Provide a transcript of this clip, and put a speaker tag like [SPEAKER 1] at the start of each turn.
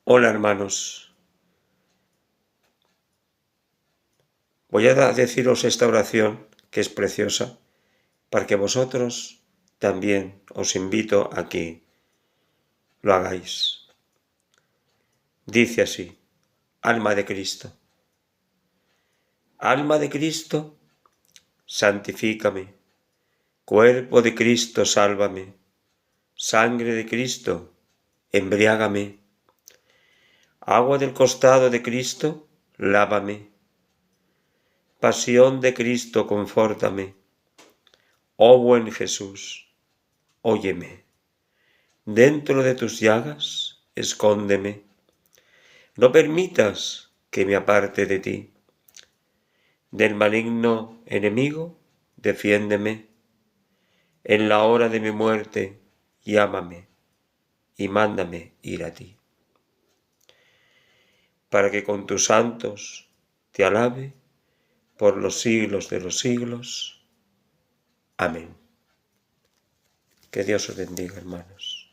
[SPEAKER 1] Hola hermanos, voy a deciros esta oración que es preciosa para que vosotros también os invito a que lo hagáis. Dice así: alma de Cristo. Alma de Cristo, santifícame. Cuerpo de Cristo, sálvame. Sangre de Cristo, embriágame. Agua del costado de Cristo, lávame. Pasión de Cristo, confórtame. Oh buen Jesús, óyeme. Dentro de tus llagas, escóndeme. No permitas que me aparte de ti. Del maligno enemigo, defiéndeme. En la hora de mi muerte, llámame y mándame ir a ti. Para que con tus santos te alabe por los siglos de los siglos. Amén. Que Dios os bendiga, hermanos.